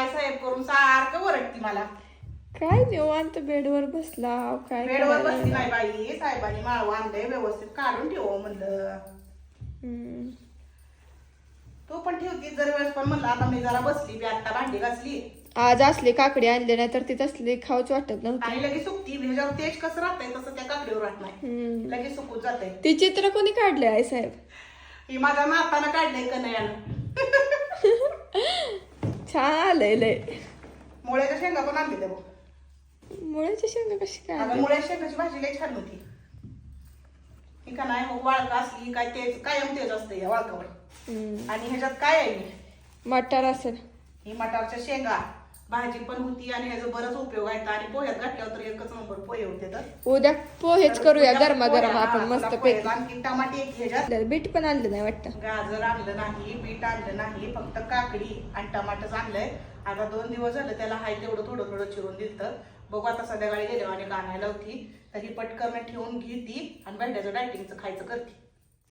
काय साहेब करून सारखं ओरडती मला. काय निवांत बेडवर बसला काय बेडवर करायला बसली नाही बाई, साहेबांनी माळव आणलंय व्यवस्थित काढून ठेव म्हणलं. हम्म. तू पण ठेवती जर वेळेस, पण म्हणलं आता मी जरा बसली बी, आता भांडी घासली आज असली काकडी आणली नाही तर ती तसली खाऊच वाटत नव्हती. आणि लगेच सुकती. ह्याच्यावर तेज कसं राहतंय तसं त्या काकडीवर राहत नाही, हम्म. लगेच सुकून जाते. ती चित्र कोणी काढले आहे साहेब? ही माझ्या नातानं काढलंय कन्हैयानं. छान आलंय लय. मुळ्याच्या शेंगा पण आणले बघ. मुळ्याची शेंगा कशी काय अगं आणली? मुळ्याच्या शेंगाची भाजी लय छान होती. ही का नाही वाळका असली काय तेज कायम तेज असतं या वाळकावर. हम्म. आणि ह्याच्यात काय आहे, मटार असेल. ही मटारच्या शेंगा भाजी पण होती आणि ह्याचा बराच उपयोग आहे. आणि पोह्यात घातल्यावर तर एकच नंबर पोहे होते. तर उद्या पोहेच करूया उद्या गरमागरम पोहे, आपण हा, मस्त तुला पैकी. पोहे. आणखी टमाटे एक ह्याच्यात. आपल्याला बीट पण आणलं नाही वाटतं. गाजर आणलं नाही, बीट आणलं नाही, फक्त काकडी आणि टमाटच आणलंय. आता 2 दिवस झालं त्याला हाय तेवढं थोडं थोडं चिरून दिलं. बघू आता संध्याकाळी गेल्यावर आणि आणायला होती तर ही पटकन ठेवून घेती आणि भेंड्याचं डायटिंगचं खायचं करते.